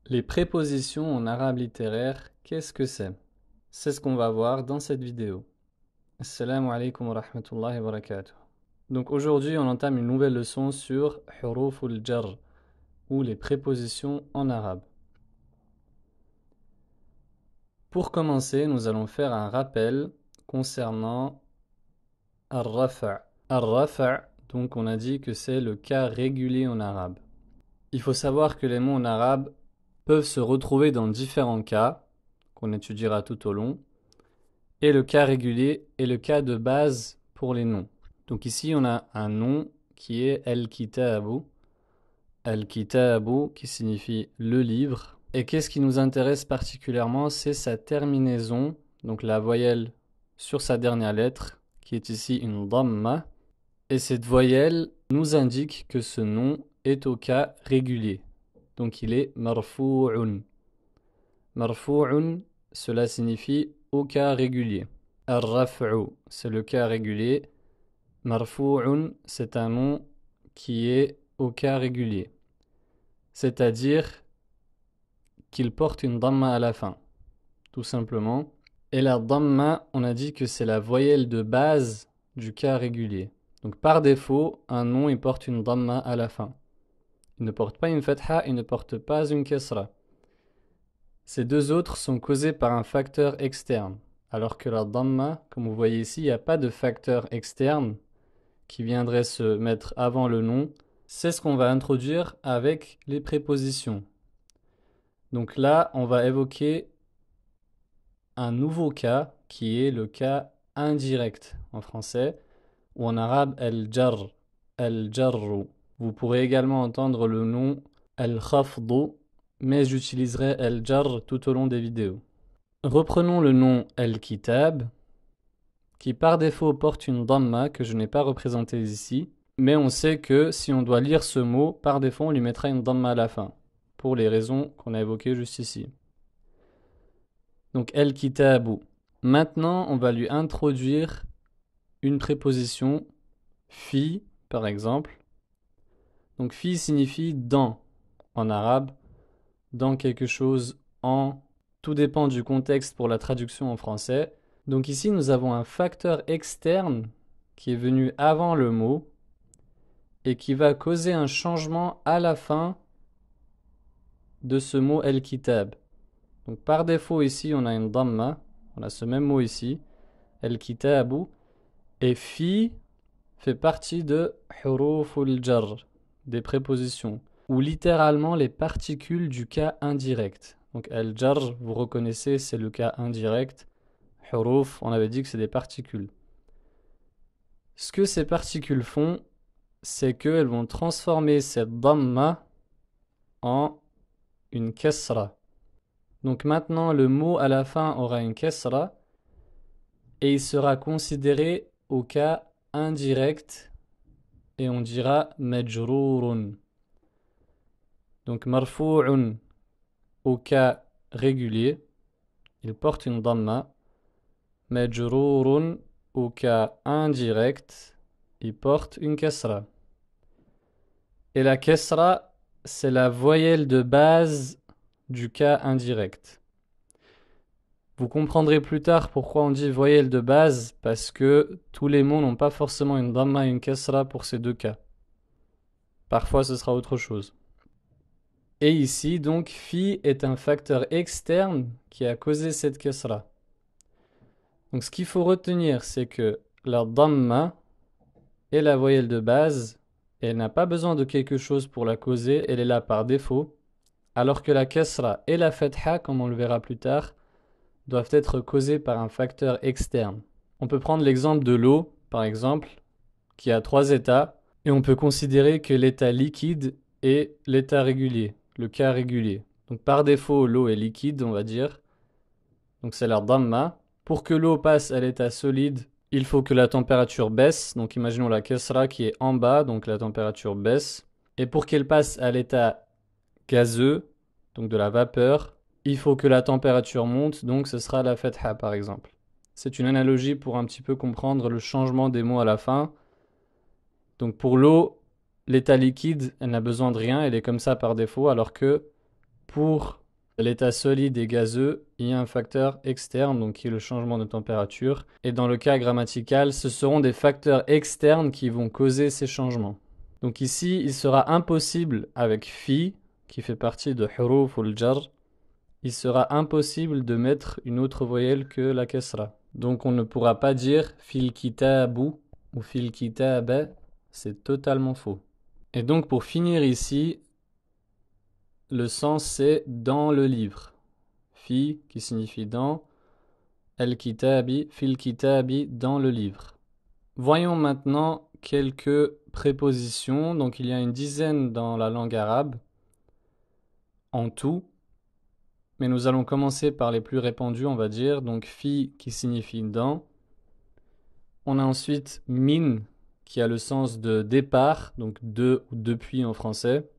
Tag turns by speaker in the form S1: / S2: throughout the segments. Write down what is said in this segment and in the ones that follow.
S1: Les prépositions en arabe littéraire, qu'est-ce que c'est? C'est ce qu'on va voir dans cette vidéo. Assalamu alaikum wa rahmatullahi wa barakatuh. Donc aujourd'hui, on entame une nouvelle leçon sur huruf al-jar, ou les prépositions en arabe. Pour commencer, nous allons faire un rappel concernant al-rafa'. Al-rafa', donc on a dit que c'est le cas régulier en arabe. Il faut savoir que les mots en arabe peuvent se retrouver dans différents cas, qu'on étudiera tout au long, et le cas régulier est le cas de base pour les noms. Donc ici, on a un nom qui est Al-Kitabu. Al-Kitabu qui signifie le livre. Et qu'est-ce qui nous intéresse particulièrement? C'est sa terminaison, donc la voyelle sur sa dernière lettre, qui est ici une dhamma. Et cette voyelle nous indique que ce nom est au cas régulier. Donc il est marfu'un. Marfu'un, cela signifie au cas régulier. Ar-raf'u, c'est le cas régulier. Marfu'un, c'est un nom qui est au cas régulier. C'est-à-dire qu'il porte une dhamma à la fin, tout simplement. Et la dhamma, on a dit que c'est la voyelle de base du cas régulier. Donc par défaut, un nom il porte une dhamma à la fin. Il ne porte pas une fatha, il ne porte pas une kasra. Ces deux autres sont causés par un facteur externe. Alors que la dhamma, comme vous voyez ici, il n'y a pas de facteur externe qui viendrait se mettre avant le nom. C'est ce qu'on va introduire avec les prépositions. Donc là, on va évoquer un nouveau cas qui est le cas indirect en français ou en arabe al-jar, al-jarru. Vous pourrez également entendre le nom al-khafdu, mais j'utiliserai al-jar tout au long des vidéos. Reprenons le nom al-kitab, qui par défaut porte une dhamma que je n'ai pas représentée ici, mais on sait que si on doit lire ce mot, par défaut on lui mettra une dhamma à la fin, pour les raisons qu'on a évoquées juste ici. Donc al-kitabu. Maintenant, on va lui introduire une préposition fi, par exemple. Donc fi signifie dans en arabe, dans quelque chose, en. Tout dépend du contexte pour la traduction en français. Donc ici, nous avons un facteur externe qui est venu avant le mot et qui va causer un changement à la fin de ce mot el-kitab. Donc par défaut ici, on a une dhamma, on a ce même mot ici, el-kitabu, et fi fait partie de huruful jar, des prépositions, ou littéralement les particules du cas indirect. Donc al-jar, vous reconnaissez, c'est le cas indirect. Huruf, on avait dit que c'est des particules. Ce que ces particules font, c'est qu'elles vont transformer cette dhamma en une kasra. Donc maintenant, le mot à la fin aura une kasra et il sera considéré au cas indirect et on dira majrourun. Donc marfu'un au cas régulier, il porte une dhamma. Majrourun au cas indirect, il porte une kasra. Et la kasra, c'est la voyelle de base du cas indirect. Vous comprendrez plus tard pourquoi on dit voyelle de base, parce que tous les mots n'ont pas forcément une dhamma et une kasra pour ces deux cas. Parfois, ce sera autre chose. Et ici, donc, fi est un facteur externe qui a causé cette kasra. Donc, ce qu'il faut retenir, c'est que la dhamma est la voyelle de base, et elle n'a pas besoin de quelque chose pour la causer, elle est là par défaut, alors que la kasra et la fatha, comme on le verra plus tard, doivent être causées par un facteur externe. On peut prendre l'exemple de l'eau, par exemple, qui a 3 états, et on peut considérer que l'état liquide est l'état régulier, le cas régulier. Donc par défaut, l'eau est liquide, on va dire. Donc c'est la dhamma. Pour que l'eau passe à l'état solide, il faut que la température baisse. Donc imaginons la kasra qui est en bas, donc la température baisse. Et pour qu'elle passe à l'état gazeux, donc de la vapeur, il faut que la température monte, donc ce sera la fatha par exemple. C'est une analogie pour un petit peu comprendre le changement des mots à la fin. Donc pour l'eau, l'état liquide, elle n'a besoin de rien, elle est comme ça par défaut, alors que pour l'état solide et gazeux, il y a un facteur externe, donc qui est le changement de température. Et dans le cas grammatical, ce seront des facteurs externes qui vont causer ces changements. Donc ici, il sera impossible avec fi, qui fait partie de huruf ou jar, il sera impossible de mettre une autre voyelle que la kasra. Donc on ne pourra pas dire fil kitabu ou fil kitaba, c'est totalement faux. Et donc pour finir ici, le sens c'est dans le livre. Fi qui signifie dans, al-kitabi, fil kitabi, dans le livre. Voyons maintenant quelques prépositions. Donc il y a une dizaine dans la langue arabe en tout. Mais nous allons commencer par les plus répandus, on va dire. Donc fi qui signifie dans. On a ensuite min qui a le sens de départ, donc de ou depuis en français.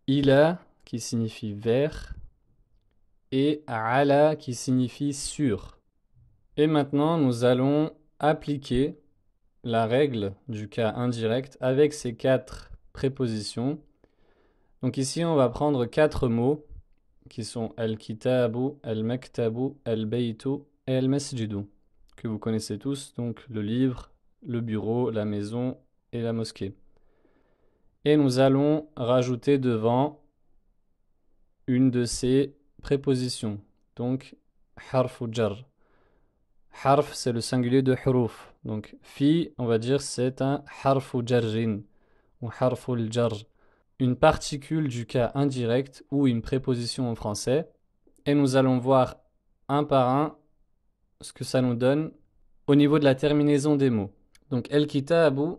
S1: Ila qui signifie vers. Et ala qui signifie sur. Et maintenant, nous allons appliquer la règle du cas indirect avec ces 4 prépositions. Donc ici, on va prendre 4 mots qui sont al-kitabu, al-maktabu, al-baytu et al-masjidu, que vous connaissez tous, donc le livre, le bureau, la maison et la mosquée. Et nous allons rajouter devant une de ces prépositions, donc harfu jar. Harf, c'est le singulier de huruf. Donc fi, on va dire, c'est un harfu jarrin ou harful jar, une particule du cas indirect ou une préposition en français. Et nous allons voir un par un ce que ça nous donne au niveau de la terminaison des mots. Donc el kitabu,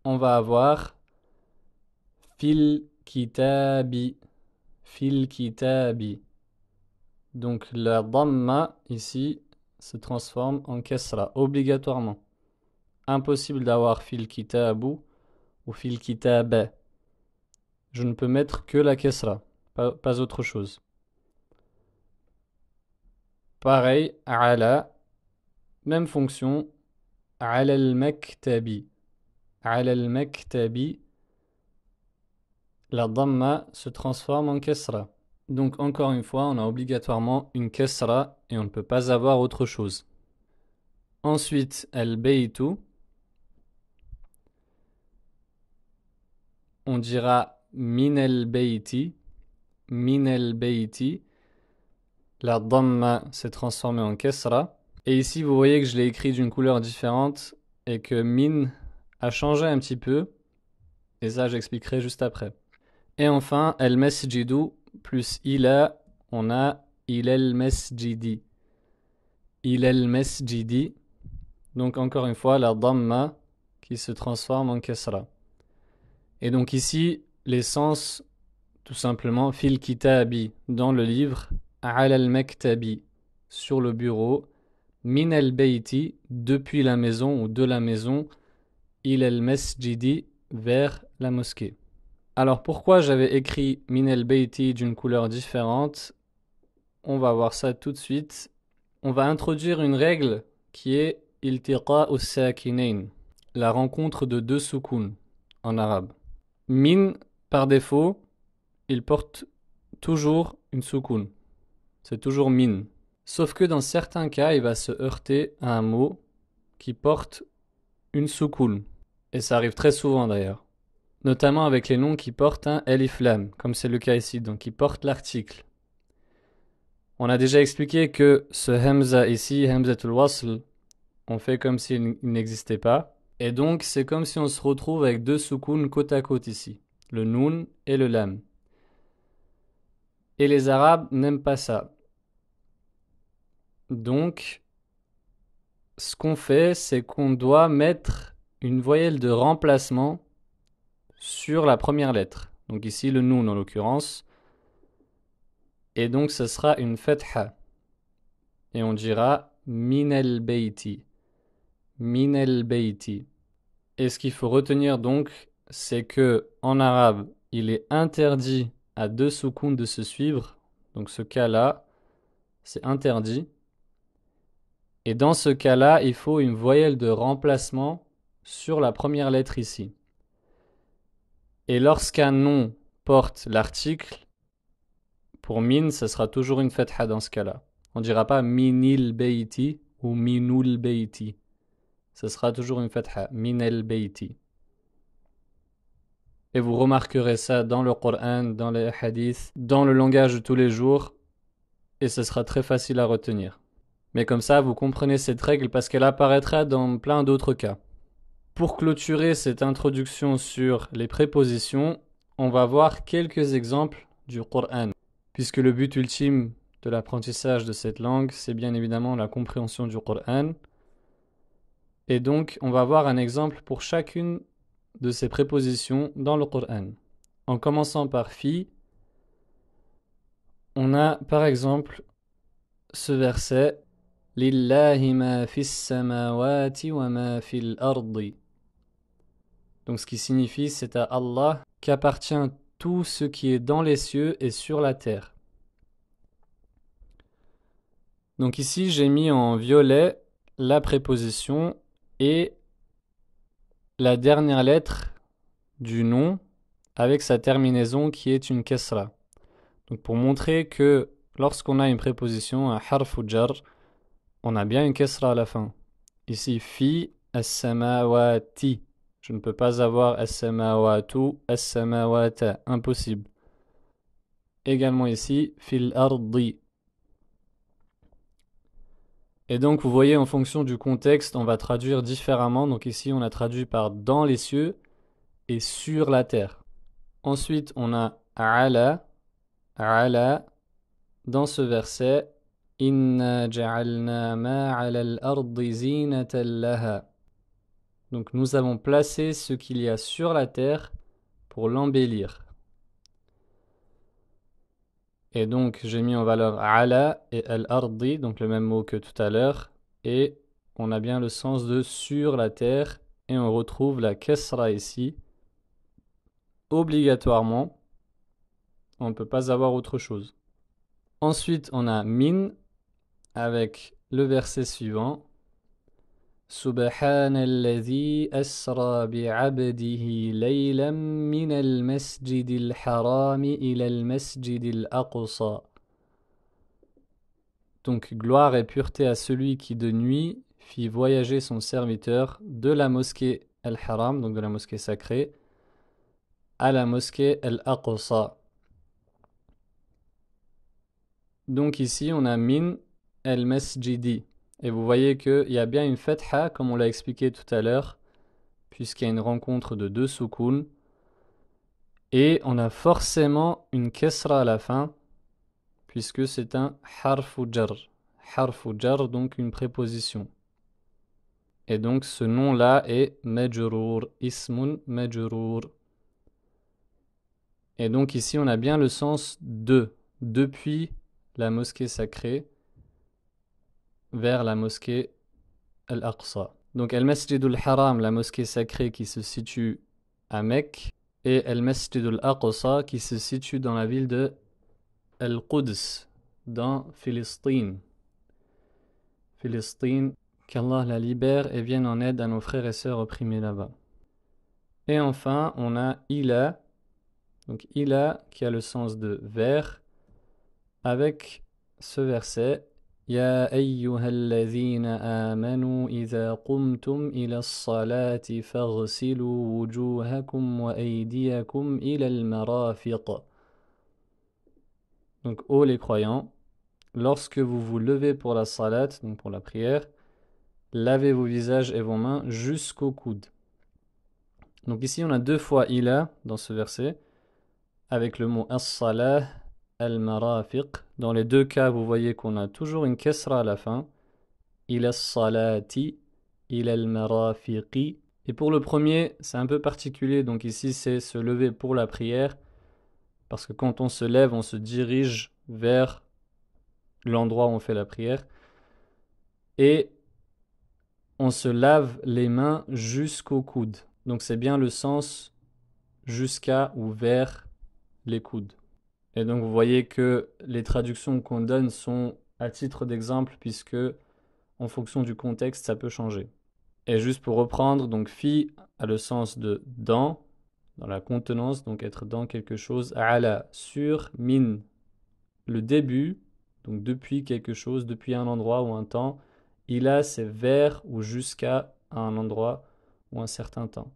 S1: on va avoir fil kitabi, fil kitabi. Donc la dhamma ici se transforme en kasra obligatoirement. Impossible d'avoir fil kitabu ou fil kitaba. Je ne peux mettre que la kasra, pas autre chose. Pareil, ala, même fonction, ala al-maktabi. Ala al-maktabi, la dhamma se transforme en kasra. Donc encore une fois, on a obligatoirement une kasra et on ne peut pas avoir autre chose. Ensuite, al-baytu, on dira min al-bayti, min al-bayti. La dhamma s'est transformée en kasra. Et ici, vous voyez que je l'ai écrit d'une couleur différente et que min a changé un petit peu. Et ça, j'expliquerai juste après. Et enfin, al-masjidu plus ila, on a il al-masjidi. Il al-masjidi. Donc encore une fois, la dhamma qui se transforme en kasra. Et donc ici, les sens, tout simplement, fil kitabi, dans le livre, ala al-maktabi, sur le bureau, min al-bayti, depuis la maison ou de la maison, il al-masjidi, vers la mosquée. Alors pourquoi j'avais écrit min al-bayti d'une couleur différente? On va voir ça tout de suite. On va introduire une règle qui est iltiqa as-sakinain, la rencontre de deux soukoun en arabe. Min, par défaut, il porte toujours une soukoun. C'est toujours min. Sauf que dans certains cas, il va se heurter à un mot qui porte une soukoun. Et ça arrive très souvent d'ailleurs. Notamment avec les noms qui portent un elif lam, comme c'est le cas ici, donc qui portent l'article. On a déjà expliqué que ce hamza ici, hamzatul wasl, on fait comme s'il n'existait pas. Et donc, c'est comme si on se retrouve avec deux soukoun côte à côte ici, le noun et le lam. Et les Arabes n'aiment pas ça. Donc, ce qu'on fait, c'est qu'on doit mettre une voyelle de remplacement sur la première lettre. Donc ici, le noun en l'occurrence. Et donc, ce sera une fatha. Et on dira min al-bayti. Min al-bayti. Et ce qu'il faut retenir donc, c'est que en arabe, il est interdit à deux soukoun de se suivre. Donc ce cas-là, c'est interdit. Et dans ce cas-là, il faut une voyelle de remplacement sur la première lettre ici. Et lorsqu'un nom porte l'article, Pour min, ce sera toujours une fatha dans ce cas-là. On ne dira pas minil beiti ou minul beiti. Ce sera toujours une fatha, minel beiti. Et vous remarquerez ça dans le Coran, dans les hadiths, dans le langage de tous les jours, et ce sera très facile à retenir. Mais comme ça, vous comprenez cette règle parce qu'elle apparaîtra dans plein d'autres cas. Pour clôturer cette introduction sur les prépositions, on va voir quelques exemples du Coran, puisque le but ultime de l'apprentissage de cette langue, c'est bien évidemment la compréhension du Coran. Et donc, on va voir un exemple pour chacune de ces prépositions dans le Coran. En commençant par fi, on a par exemple ce verset Lillahi ma fis samawati wa ma fil ardi. Donc ce qui signifie c'est à Allah qu'appartient tout ce qui est dans les cieux et sur la terre. Donc ici j'ai mis en violet la préposition et la dernière lettre du nom avec sa terminaison qui est une kasra. Donc pour montrer que lorsqu'on a une préposition, un harf ou jar, on a bien une kasra à la fin. Ici, fi as-samawati. Je ne peux pas avoir as-samawatu, as-samawata. Impossible. Également ici, fil ardi. Et donc, vous voyez, en fonction du contexte, on va traduire différemment. Donc ici, on a traduit par dans les cieux et sur la terre. Ensuite, on a ala. Ala. Dans ce verset, Inna ja'alna ma 'ala al-ardi zinatan laha. Donc nous avons placé ce qu'il y a sur la terre pour l'embellir. Et donc j'ai mis en valeur ala et al-ardi, donc le même mot que tout à l'heure, et on a bien le sens de sur la terre et on retrouve la kasra ici. Obligatoirement, on ne peut pas avoir autre chose. Ensuite, on a min avec le verset suivant. سبحان الذي أسرى بعبده ليلا من المسجد الحرام إلى المسجد الأقصى. Donc gloire et pureté à celui qui de nuit fit voyager son serviteur de la mosquée Al-Haram, donc de la mosquée sacrée, à la mosquée Al-Aqsa. Donc ici on a min al-masjidi. Et vous voyez qu'il y a bien une fatha, comme on l'a expliqué tout à l'heure, puisqu'il y a une rencontre de deux soukoun. Et on a forcément une kesra à la fin, puisque c'est un harfu jar. Harfu jar, donc une préposition. Et donc ce nom-là est majrour, ismun majrour. Et donc ici on a bien le sens de, depuis la mosquée sacrée vers la mosquée Al-Aqsa. Donc Al-Masjid al-Haram, la mosquée sacrée qui se situe à Mecque, et Al-Masjid al-Aqsa qui se situe dans la ville de Al-Quds, dans Palestine. Palestine, qu'Allah la libère et vienne en aide à nos frères et sœurs opprimés là-bas. Et enfin, on a ila, donc ila qui a le sens de vers, avec ce verset يا أيها الذين آمنوا إذا قمتم إلى الصلاة فاغسلوا وجوهكم وأيديكم إلى المرافق. Donc, ô les croyants, lorsque vous vous levez pour la salat, donc pour la prière, lavez vos visages et vos mains jusqu'au coude. Donc ici, on a deux fois ila dans ce verset, avec le mot as-salah, al-marafiq. Dans les deux cas, vous voyez qu'on a toujours une kesra à la fin. Ila as-salati, ila al-marafiqi. Et pour le premier, c'est un peu particulier. Donc ici, c'est se lever pour la prière. Parce que quand on se lève, on se dirige vers l'endroit où on fait la prière. Et on se lave les mains jusqu'au coude. Donc c'est bien le sens jusqu'à ou vers les coudes. Et donc vous voyez que les traductions qu'on donne sont à titre d'exemple puisque en fonction du contexte ça peut changer. Et juste pour reprendre, donc fi a le sens de dans la contenance, donc être dans quelque chose, ala sur, min le début, donc depuis quelque chose, depuis un endroit ou un temps, il a c'est vers ou jusqu'à un endroit ou un certain temps.